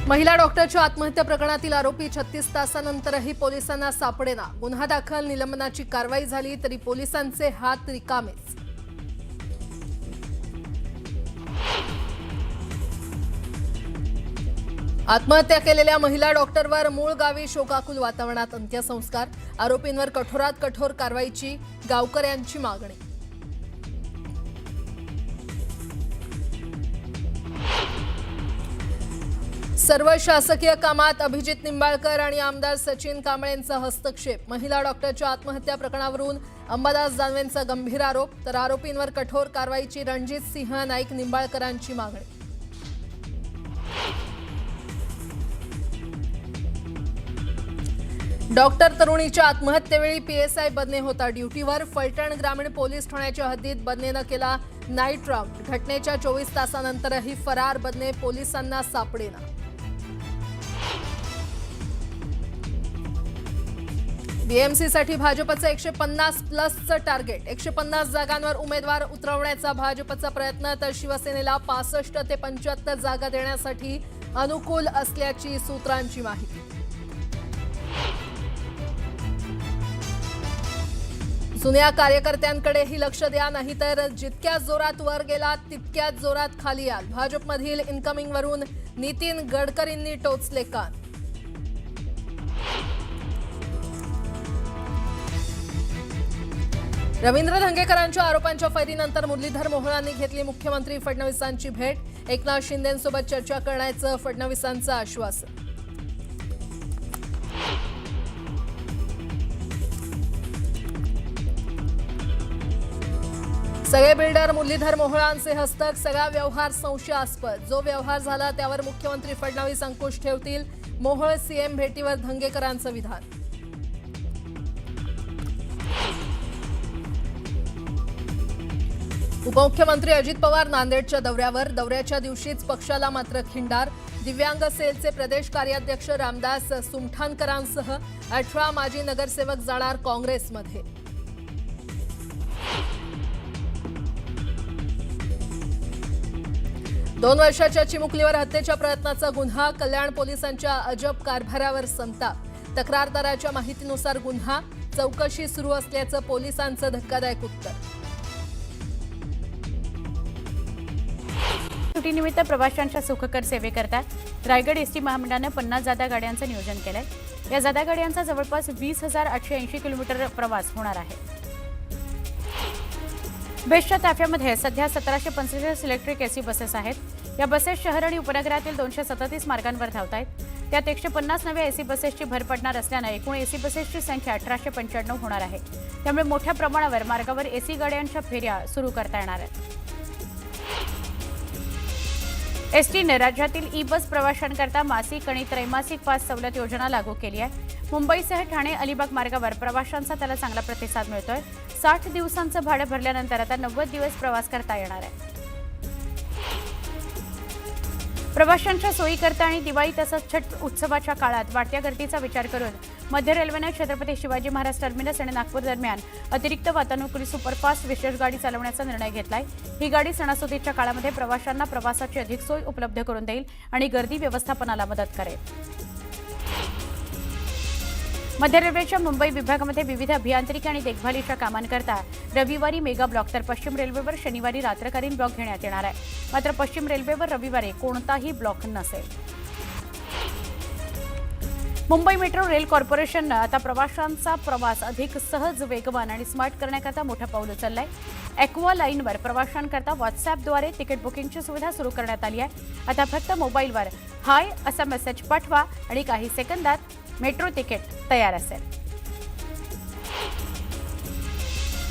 महिला डॉक्टरच्या आत्महत्या प्रकरणातील आरोपी 36 तासानंतरही पोलिसांना सापडेना। गुन्हा दाखल, निलंबनाची कारवाई झाली तरी पोलिसांचे हात रिकामेच। आत्महत्या केलेल्या महिला डॉक्टरवर मूळ गावी शोकाकुल वातावरणात अंत्यसंस्कार। आरोपींवर कठोरात कठोर कारवाईची गावकऱ्यांची मागणी। सर्व शासकीय कामात अभिजित निंबाळकर आणि आमदार सचिन कांबळेंचा हस्तक्षेप। महिला डॉक्टरच्या आत्महत्या प्रकरणावरून अंबादास दानवेंचा गंभीर आरोप, तर आरोपींवर कठोर कारवाईची रणजित सिंह नाईक निंबाळकरांची मागणी। डॉक्टर तरुणीच्या आत्महत्येवेळी पीएसआय बदने होता ड्युटीवर। फलटण ग्रामीण पोलीस ठाण्याच्या हद्दीत बदनेनं केला नाईट राऊंड। घटनेच्या 24 तासानंतरही फरार बदने पोलिसांना सापडेना। बीएमसीसाठी भाजपचं 150 प्लसचं टार्गेट। 150 जागांवर उमेदवार उतरवण्याचा भाजपचा प्रयत्न, तर शिवसेनेला 65 ते 75 जागा देण्यासाठी अनुकूल असल्याची सूत्रांची माहिती। जुन्या कार्यकर्त्यांकडेही लक्ष द्या, नाहीतर जितक्या जोरात वर गेला तितक्याच जोरात खाली याल। भाजपमधील इनकमिंगवरून नितीन गडकरींनी टोचले कान। रवींद्र धंगेकरांच्या आरोपांच्या फैरीनंतर मुरलीधर मोहोळांनी घेतली मुख्यमंत्री फडणवीसांची भेट। एकनाथ शिंदेंसोबत चर्चा करण्याचं फडणवीसांचं आश्वासन। सगळे बिल्डर मुरलीधर मोहोळांचे हस्तक, सगळा व्यवहार संशयास्पद। जो व्यवहार झाला त्यावर मुख्यमंत्री फडणवीस अंकुश ठेवतील। मोहोळ सीएम भेटीवर धंगेकरांचं विधान। उपमुख्यमंत्री अजित पवार नांदेडच्या दौऱ्याच्या दिवशीच पक्षाला मात्र खिंडार। दिव्यांग सेलचे प्रदेश कार्याध्यक्ष रामदास सुमठाणकरांसह 18 माजी नगरसेवक जाणार काँग्रेसमध्ये। दोन वर्षाच्या चिमुकलीवर हत्येच्या प्रयत्नाचा गुन्हा। कल्याण पोलिसांच्या अजब कारभारावर संताप। तक्रारदाराच्या माहितीनुसार गुन्हा, चौकशी सुरू असल्याचं पोलिसांचं धक्कादायक उत्तर। सुट्टीनिमित्त प्रवाशांच्या सुखकर सेवेकरता रायगड एसटी महामंडळाने 50 जादा गाड्यांचं नियोजन केलंय। या जादा गाड्यांचा जवळपास 20,880 किलोमीटर प्रवास होणार आहे। बेस्टच्या ताफ्यामध्ये सध्या 1745 इलेक्ट्रिक एसी बसेस आहेत। या बसेस शहर आणि उपनगरातील 237 मार्गांवर धावत आहेत। त्यात 150 नव्या एसी बसेसची भर पडणार असल्याने एकूण एसी बसेसची संख्या 1895 होणार आहे। त्यामुळे मोठ्या प्रमाणावर मार्गावर एसी गाड्यांच्या फेऱ्या सुरू करता येणार आहेत। एसटीने राज्यातील ई बस प्रवाशांकरता मासिक आणि त्रैमासिक पास सवलत योजना लागू केली आहे। मुंबईसह ठाणे अलिबाग मार्गावर प्रवाशांचा त्याला चांगला प्रतिसाद मिळतोय। 60 दिवसांचं भाडं भरल्यानंतर आता 90 दिवस प्रवास करता येणार आहे। प्रवाशांच्या सोयीकरता आणि दिवाळी तसंच छठ उत्सवाच्या काळात वाढत्या गर्दीचा विचार करून मध्य रेल्वेने छत्रपती शिवाजी महाराज टर्मिनस आणि नागपूर दरम्यान अतिरिक्त वातानुकूलित सुपरफास्ट विशेष गाडी चालवण्याचा निर्णय घेतलाय। ही गाडी सणासुदीच्या काळामध्ये प्रवाशांना प्रवासाची अधिक सोय उपलब्ध करून देईल आणि गर्दी व्यवस्थापनाला मदत करेल। मध्य रेल्वेच्या मुंबई विभागामध्ये विविध अभियांत्रिकी आणि देखभालीच्या कामांकरता रविवारी मेगा ब्लॉक, तर पश्चिम रेल्वेवर शनिवारी रात्रकालीन ब्लॉक घेण्यात येणार आहे। मात्र पश्चिम रेल्वेवर रविवारी कोणताही ब्लॉक नसेल। मुंबई मेट्रो रेल कॉर्पोरेशननं आता प्रवाशांचा प्रवास अधिक सहज, वेगवान आणि स्मार्ट करण्याकरता मोठं पाऊल उचललंय। ॲक्वा लाईनवर प्रवाशांकरता व्हॉट्सॲपद्वारे तिकीट बुकिंगची सुविधा सुरू करण्यात आली आहे। आता फक्त मोबाईलवर हाय असा मेसेज पाठवा आणि काही सेकंदात मेट्रो तिकीट तयार असेल।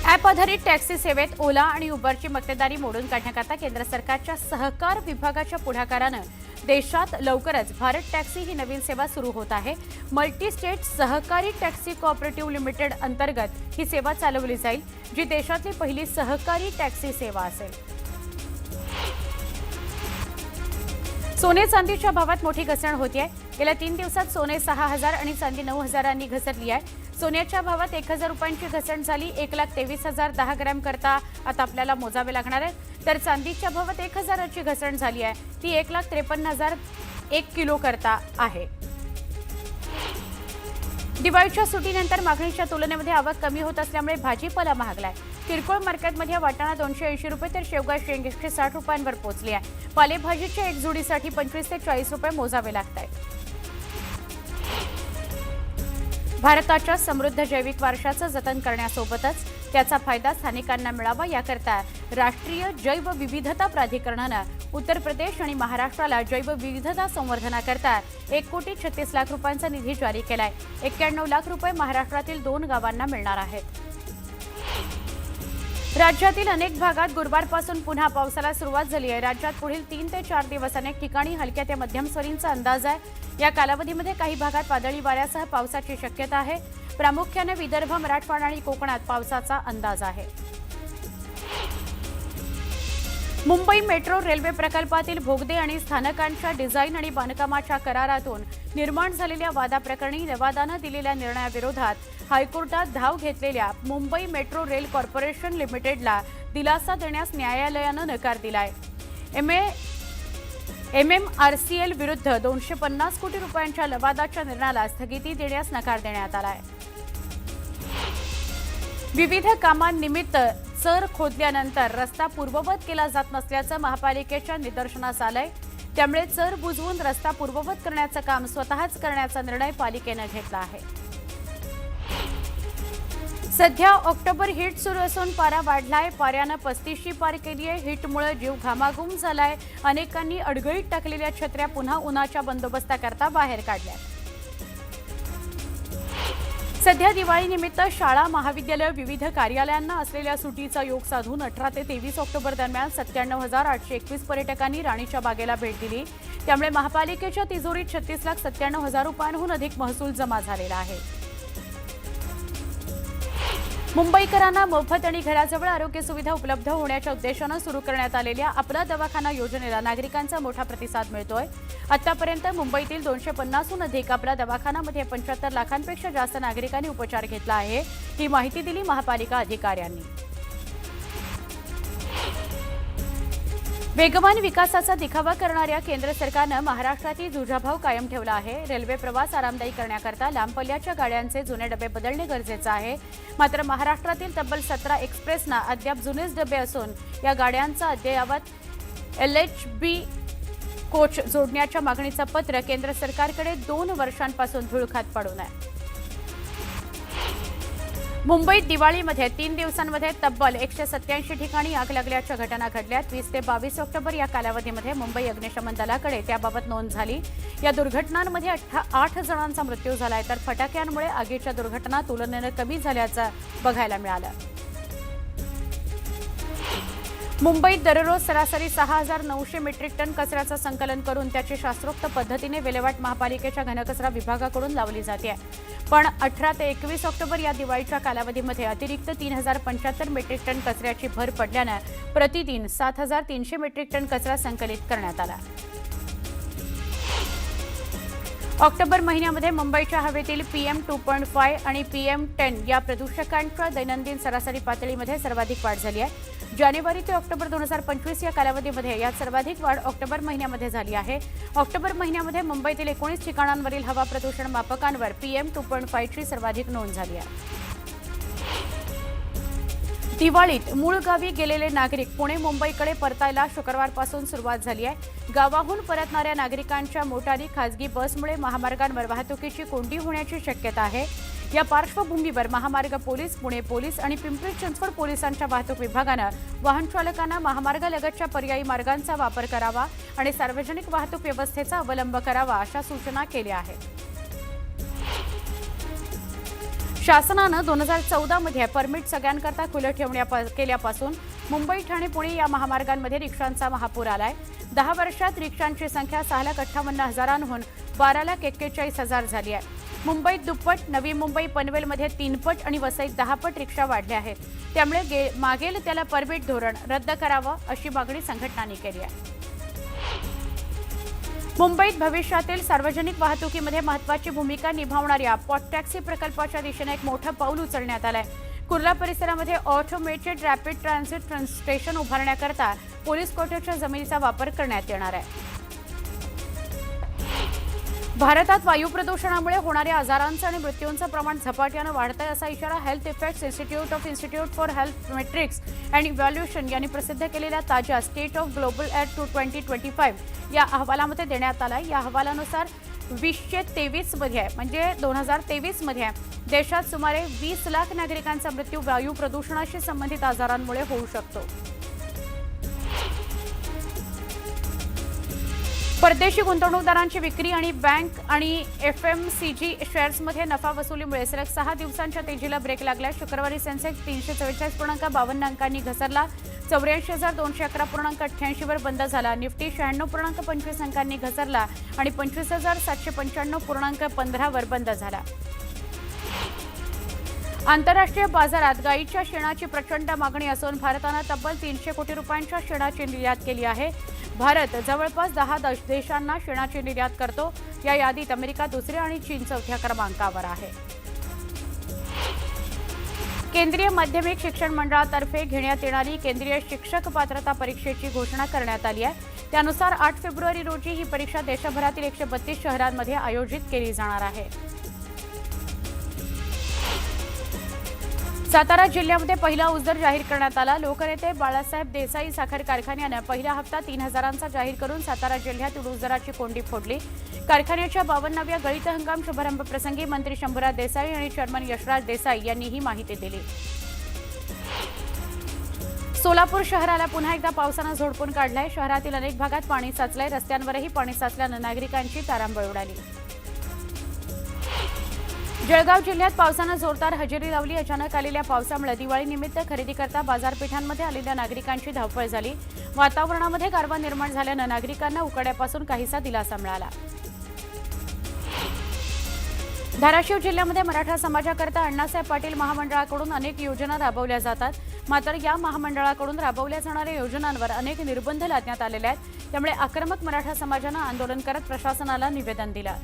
ॲप आधारित टॅक्सी सेवेत ओला आणि उबरची मक्तेदारी मोडून काढण्याकरता केंद्र सरकारच्या सहकार विभागाच्या पुढाकारानं देशात लवकरच भारत टॅक्सी ही नवीन सेवा सुरू होत आहे। मल्टी स्टेट सहकारी टॅक्सी कोऑपरेटिव्ह लिमिटेड अंतर्गत ही सेवा चालवली जाईल, जी देशातली पहिली सहकारी टॅक्सी सेवा असेल। सोने चांदीच्या भावात मोठी घसरण होतीये। गेल्या 3 दिवसात सोने 6,000 आणि चांदी 9,000 घसरली आहे। सोन्याच्या भावात 1,000 रुपयांची घसरण झाली। 1,23,000 10 ग्रॅम करता आता आपल्याला मोजावे लागणार आहे। तर चांदीच्या भावात 1,000ची घसरण झाली आहे, ती 1,53,000 1 किलो करता आहे. दिवाळीच्या सुट्टीनंतर मागणीच्या तुलनेमध्ये आवक कमी होत असल्यामुळे भाजीपाला महागलाय. किरकोळ मार्केटमध्ये वाटाणा 280 रुपये तर शेवगा 160 रुपयांवर पोहोचली आहे. पालेभाजीच्या एक जुडीसाठी 25 ते 40 रुपये मोजावे लागत आहेत. भारताच्या समृद्ध जैविक वारशाचं जतन करण्यासोबतच त्याचा फायदा स्थानिकांना मिळावा याकरता राष्ट्रीय जैवविविधता प्राधिकरणानं उत्तर प्रदेश आणि महाराष्ट्राला जैवविविधता संवर्धनाकरता 1,36,00,000 रुपयांचा निधी जारी केलाय. 91 लाख रुपये महाराष्ट्रातील 2 गावांना मिळणार आहेत. राज्यातील अनेक भागात गुरुवारपासून पुन्हा पावसाला सुरुवात झाली आहे. राज्यात पुढील 3 ते 4 दिवस अनेक ठिकाणी हलक्या ते मध्यम स्वरींचा अंदाज आहे. या कालावधीमध्ये काही भागात वादळी वाऱ्यासह पावसाची शक्यता आहे. प्रामुख्याने विदर्भ, मराठवाडा आणि कोकणात पावसाचा अंदाज आहे. मुंबई मेट्रो रेल्वे प्रकल्पातील बोगदे आणि स्थानकांच्या डिझाईन आणि बांधकामाच्या करारातून निर्माण झालेल्या वादाप्रकरणी नेवादानं दिलेल्या निर्णयाविरोधात हायकोर्टात धाव घेतलेल्या मुंबई मेट्रो रेल कॉर्पोरेशन लिमिटेडला दिलासा देण्यास न्यायालयानं नकार दिलाय. MMRCL विरुद्ध 250 कोटी रुपयांच्या लवादाच्या निर्णयाला स्थगिती देण्यास नकार देण्यात आलाय. विविध कामांनिमित्त चर खोदल्यानंतर रस्ता पूर्ववत केला जात नसल्याचं महापालिकेच्या निदर्शनास आलंय. त्यामुळे चर बुजवून रस्ता पूर्ववत करण्याचं काम स्वतःच करण्याचा निर्णय पालिकेनं घेतला आहे. सध्या ऑक्टोबर हिट सुरू असून पारा वाढलाय. पाऱ्यानं 35शी पार केली आहे. हिटमुळे जीव घामाघूम झालाय. अनेकांनी अडगळीत टाकलेल्या छत्र्या पुन्हा उन्हाच्या बंदोबस्ताकरता बाहेर काढल्या. सध्या दिवाळीनिमित्त शाळा, महाविद्यालय, विविध कार्यालयांना असलेल्या सुटीचा योग साधून 18 ते 23 ऑक्टोबर दरम्यान 97,821 पर्यटकांनी राणीच्या बागेला भेट दिली. त्यामुळे महापालिकेच्या तिजोरीत 36,97,000 रुपयांहून अधिक महसूल जमा झालेला आहे. मुंबईकरांना मोफत आणि घराजवळ आरोग्य सुविधा उपलब्ध होण्याच्या उद्देशानं सुरू करण्यात आलेल्या आपला दवाखाना योजनेला नागरिकांचा मोठा प्रतिसाद मिळतोय. आतापर्यंत मुंबईतील 250हून अधिक आपला दवाखानामध्ये 75 लाखांपेक्षा जास्त नागरिकांनी उपचार घेतला आहे. ही माहिती दिली महापालिका अधिकाऱ्यांनी. वेगवान विकासाचा दिखावा करणाऱ्या केंद्र सरकारनं महाराष्ट्रातील जुजाभाव कायम ठेवला आहे. रेल्वे प्रवास आरामदायी करण्याकरता लांब पल्ल्याच्या गाड्यांचे जुने डबे बदलणे गरजेचं आहे. मात्र महाराष्ट्रातील तब्बल 17 एक्सप्रेसना अद्याप जुनेच डबे असून या गाड्यांचा अद्ययावत LHB कोच जोडण्याच्या मागणीचं पत्र केंद्र सरकारकडे 2 वर्षांपासून धुळखात पडून आहे. मुंबईत दिवाळीमध्ये 3 दिवसांमध्ये तब्बल 187 ठिकाणी आग लागल्याच्या घटना घडल्या. 20 ते 22 ऑक्टोबर या कालावधीमध्ये मुंबई अग्निशमन दलाकडे त्याबाबत नोंद झाली. या दुर्घटनांमध्ये 8 जणांचा मृत्यू झालाय तर फटाक्यांमुळे आगीच्या दुर्घटना तुलनेनं कमी झाल्याचं बघायला मिळालं. मुंबईत दररोज सरासरी 6,900 मेट्रिक टन कचऱ्याचं संकलन करून त्याची शास्त्रोक्त पद्धतीने विल्हेवाट महापालिकेच्या घनकचरा विभागाकडून लावली जाते. पण 18 ते 21 ऑक्टोबर या दिवाळीच्या कालावधीमध्ये अतिरिक्त 3,075 मेट्रिक टन कचऱ्याची भर पडल्यानं प्रतिदिन 7,300 मेट्रिक टन कचरा संकलित करण्यात आला. ऑक्टोबर महिन्यामध्ये मुंबईच्या हवेतील PM 2.5 आणि PM 10 या प्रदूषकांच्या दैनंदिन सरासरी पातळीमध्ये सर्वाधिक वाढ झाली आहे. जानेवारी ते ऑक्टोबर 2025 या कालावधीमध्ये यात सर्वाधिक वाढ ऑक्टोबर महिन्यामध्ये झाली आहे. ऑक्टोबर महिन्यामध्ये मुंबईतील 19 ठिकाणांवरील हवा प्रदूषण मापकांवर PM 2.5 ची सर्वाधिक नोंद झाली आहे. दिवाळीत मूळ गावी गेलेले नागरिक पुणे मुंबईकडे परतायला शुक्रवारपासून सुरुवात झाली आहे. गावाहून परतणाऱ्या नागरिकांच्या मोटारी, खासगी बसमुळे महामार्गांवर वाहतुकीची कोंडी होण्याची शक्यता आहे. या पार्श्वभूमीवर महामार्ग पोलीस, पुणे पोलीस आणि पिंपरी चिंचवड पोलिसांच्या वाहतूक विभागानं वाहन चालकांना महामार्गालगतच्या पर्यायी मार्गांचा वापर करावा आणि सार्वजनिक वाहतूक व्यवस्थेचा अवलंब करावा अशा सूचना केल्या आहेत. शासनानं 2014 मध्ये परमिट सगळ्यांकरता खुलं केल्यापासून मुंबई, ठाणे, पुणे या महामार्गांमध्ये रिक्षांचा महापूर आलाय. 10 वर्षात रिक्षांची संख्या 6,58,000हून 12,41,000 झाली आहे. मुंबईत दुप्पट, नवी मुंबई, पनवेलमध्ये 3 पट आणि वसईत 10 पट रिक्षा वाढल्या आहेत. त्यामुळे मागेल त्याला परमिट धोरण रद्द करावं अशी मागणी संघटनांनी केली आहे. मुंबईत भविष्यातील सार्वजनिक वाहतुकीमध्ये महत्त्वाची भूमिका निभावणाऱ्या पॉटटॅक्सी प्रकल्पाच्या दिशेने एक मोठं पाऊल उचलण्यात आलंय. कुर्ला परिसरामध्ये ऑटोमेटेड रॅपिड ट्रान्झिट स्टेशन उभारण्याकरता पोलीस कोठ्याच्या जमिनीचा वापर करण्यात येणार आहे. भारतात वायू प्रदूषणामुळे होणाऱ्या आजारांचं आणि मृत्यूंचं प्रमाण झपाट्यानं वाढतंय असा इशारा health effects institute for health matrix and evaluation यांनी प्रसिद्ध केलेल्या ताज्या स्टेट ऑफ ग्लोबल एअर 2025 या अहवालामध्ये देण्यात आला. या अहवालानुसार 2023 मध्ये म्हणजे 2023 मध्ये देशात सुमारे 20 लाख नागरिकांचा मृत्यू वायू प्रदूषणाशी संबंधित आजारांमुळे होऊ शकतो. परदेशी गुंतवणूकदारांची विक्री आणि बँक आणि FMCG शेअर्समध्ये नफा वसुलीमुळे सलग 6 दिवसांच्या तेजीला ब्रेक लागला. शुक्रवारी सेन्सेक्स 344.52 अंकांनी घसरला. 84,211.88 वर बंद झाला. निफ्टी 96.25 अंकांनी घसरला आणि 25,795.15 वर बंद झाला. आंतरराष्ट्रीय बाजारात गाईच्या शेणाची प्रचंड मागणी असून भारतानं तब्बल 300 कोटी रुपयांच्या शेणाची निर्यात केली आहे. भारत जवळपास 10 देशांना शेणाची निर्यात करतो. या यादीत अमेरिका दुसऱ्या आणि चीन चौथ्या क्रमांकावर आहे. केंद्रीय माध्यमिक शिक्षण मंडळातर्फे घेण्यात येणारी केंद्रीय शिक्षक पात्रता परीक्षेची घोषणा करण्यात आली आहे. त्यानुसार 8 फेब्रुवारी रोजी ही परीक्षा देशभरातील 132 शहरांमध्ये आयोजित केली जाणार आहे. सातारा जिल्ह्यामध्ये पहिला ऊस दर जाहीर करण्यात आला. लोकनेते बाळासाहेब देसाई साखर कारखान्यानं पहिला हप्ता 3,000चा जाहीर करून सातारा जिल्ह्यात ऊस दराची कोंडी फोडली. कारखान्याच्या 52व्या गळीत हंगाम शुभारंभ प्रसंगी मंत्री शंभूराज देसाई आणि चेअरमन यशराज देसाई यांनी ही माहिती दिली. सोलापूर शहराला पुन्हा एकदा पावसानं झोडपून काढलंय. शहरातील अनेक भागात पाणी साचलंय. रस्त्यांवरही पाणी साचल्यानं नागरिकांची तारांबळ उडाली. जळगाव जिल्ह्यात पावसानं जोरदार हजेरी लावली. अचानक आलेल्या पावसामुळे दिवाळीनिमित्त खरेदीकरता बाजारपेठांमध्ये आलेल्या नागरिकांची धावपळ झाली. वातावरणामध्ये गारवा निर्माण झाल्यानं नागरिकांना उकाड्यापासून काहीसा दिलासा मिळाला. धाराशिव जिल्ह्यामध्ये मराठा समाजाकरता अण्णासाहेब पाटील महामंडळाकडून अनेक योजना राबवल्या जातात. मात्र या महामंडळाकडून राबवल्या जाणाऱ्या योजनांवर अनेक निर्बंध लादण्यात आलेले आहेत. त्यामुळे आक्रमक मराठा समाजानं आंदोलन करत प्रशासनाला निवेदन दिलं.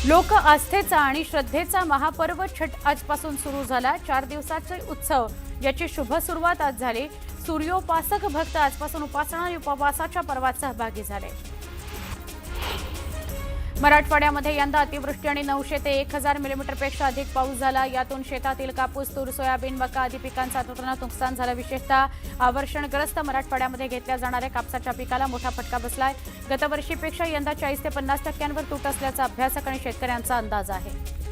लोक आस्थेचा आणि श्रद्धेचा महापर्व छठ आजपासून सुरू झाला. 4 दिवसाचे उत्सव याची शुभ सुरुवात आज झाली. सूर्योपासक भक्त आजपासून उपासना आणि उपवासाच्या पर्वात सहभागी झाले. मराठवाड्यामध्ये यंदा अतिवृष्टी आणि 900 ते 1000 मिलीमीटरपेक्षा अधिक पाऊस झाला. यातून शेतातील कापूस, तूर, सोयाबीन, मका आदी पिकांचं अतोनात नुकसान झालं. विशेषतः आवर्षणग्रस्त मराठवाड्यामध्ये घेतल्या जाणाऱ्या कापसाच्या पिकाला मोठा फटका बसलाय. गतवर्षीपेक्षा यंदा 40 ते 50% तूट असल्याचा अभ्यासक आणि शेतकऱ्यांचा अंदाज आहे.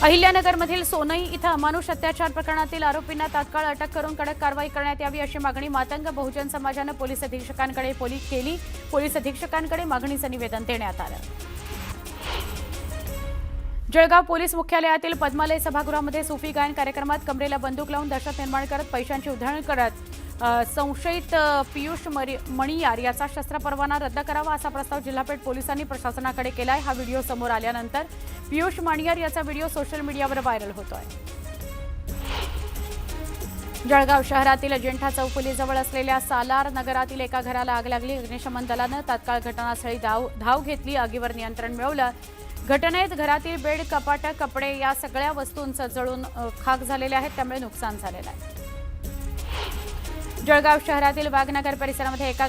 अहिल्यानगरमधील सोनई इथं अमानुष अत्याचार प्रकरणातील आरोपींना तात्काळ अटक करून कडक कारवाई करण्यात यावी अशी मागणी मातंग बहुजन समाजानं पोलीस अधीक्षकांकडे केली. पोलीस अधीक्षकांकडे मागणीचं निवेदन देण्यात आलं. जळगाव पोलीस मुख्यालयातील पद्मालय सभागृहामध्ये सुफी गायन कार्यक्रमात कमरेला बंदूक लावून दहशत निर्माण करत पैशांची उधळण करत संशयित पियुष मणियार याचा शस्त्र परवाना रद्द करावा असा प्रस्ताव जिल्हापेठ पोलिसांनी प्रशासनाकडे केलाय. हा व्हिडिओ समोर आल्यानंतर पियुष मणियार याचा व्हिडिओ सोशल मीडियावर व्हायरल होतोय. जळगाव शहरातील अजिंठा चौफुलीजवळ असलेल्या सालार नगरातील एका घराला आग लागली. अग्निशमन दलानं तात्काळ घटनास्थळी धाव घेतली. आगीवर नियंत्रण मिळवलं. घटनेत घरातील बेड, कपाट, कपडे या सगळ्या वस्तूंचं जळून खाक झालेले आहेत. त्यामुळे नुकसान झालेलं आहे. जळगाव शहरातील वाघनगर परिसरामध्ये एका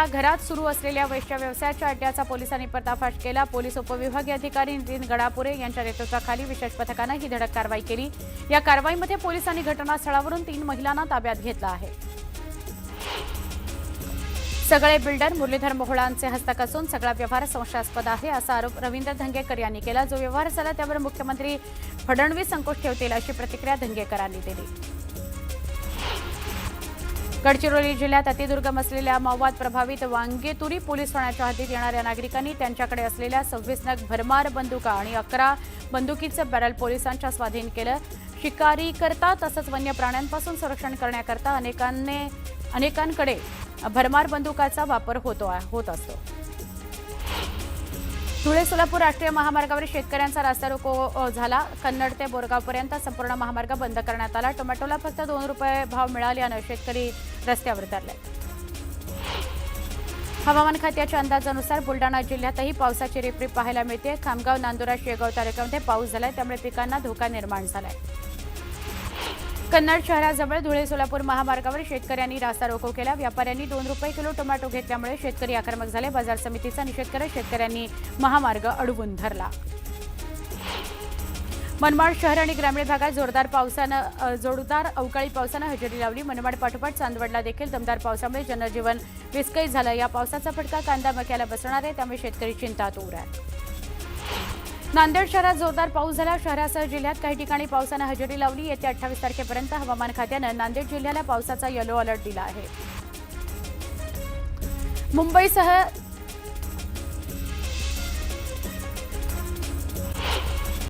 घरात सुरू असलेल्या वेश्या व्यवसायाच्या अड्ड्याचा पोलिसांनी पर्दाफाश केला. पोलीस उपविभागीय अधिकारी नितीन गडापुरे यांच्या नेतृत्वाखाली विशेष पथकानं ही धडक कारवाई केली. या कारवाईमध्ये पोलिसांनी घटनास्थळावरून 3 महिलांना ताब्यात घेतलं आहे. सगळे बिल्डर मुरलीधर मोहोळांचे हस्तक असून सगळा व्यवहार संशयास्पद आहे असा आरोप रवींद्र धंगेकर यांनी केला. जो व्यवहार झाला त्यावर मुख्यमंत्री फडणवीस अंकुश ठेवतील अशी प्रतिक्रिया धंगेकरांनी दिली. गडचिरोली जिल्ह्यात अतिदुर्गम असलेल्या माओवाद प्रभावित वांगेतुरी पोलीस ठाण्याच्या हद्दीत येणाऱ्या नागरिकांनी त्यांच्याकडे असलेल्या 26 नग भरमार बंदुका आणि 11 बंदुकीचं बॅरल पोलिसांच्या स्वाधीन केलं. शिकारीकरता तसंच वन्य प्राण्यांपासून संरक्षण करण्याकरता अनेकांकडे भरमार बंदुकाचा वापर होत असतो. धुळे सोलापूर राष्ट्रीय महामार्गावर शेतकऱ्यांचा रास्ता रोको झाला. कन्नड ते बोरगावपर्यंत संपूर्ण महामार्ग बंद करण्यात आला. टोमॅटोला फक्त 2 रुपये भाव मिळाल्यानं शेतकरी रस्त्यावर उतरले. हवामान खात्याच्या अंदाजानुसार बुलडाणा जिल्ह्यातही पावसाची रिपरिप पाहायला मिळते. खामगाव, नांदुरा, शेगाव तालुक्यामध्ये पाऊस झालाय. त्यामुळे पिकांना धोका निर्माण झालाय. कन्नड शहराजवळ धुळे सोलापूर महामार्गावर शेतकऱ्यांनी रास्ता रोको केला. व्यापाऱ्यांनी 2 रुपये किलो टोमॅटो घेतल्यामुळे शेतकरी आक्रमक झाले. बाजार समितीचा निषेध करत शेतकऱ्यांनी महामार्ग अडवून धरला. मनमाड शहर आणि ग्रामीण भागात जोरदार अवकाळी पावसानं हजेरी लावली. मनमाड पाठोपाठ चांदवडला देखील दमदार पावसामुळे जनजीवन विस्कळीत झालं. या पावसाचा फटका कांदा मक्याला बसणार आहे, त्यामुळे शेतकरी चिंतातूर आहे. नांदेड शहरात जोरदार पाऊस झाला. शहरासह जिल्ह्यात काही ठिकाणी पावसानं हजेरी लावली. येत्या 28 तारखेपर्यंत हवामान खात्यानं नांदेड जिल्ह्याला पावसाचा येलो अलर्ट दिला आहे. मुंबईसह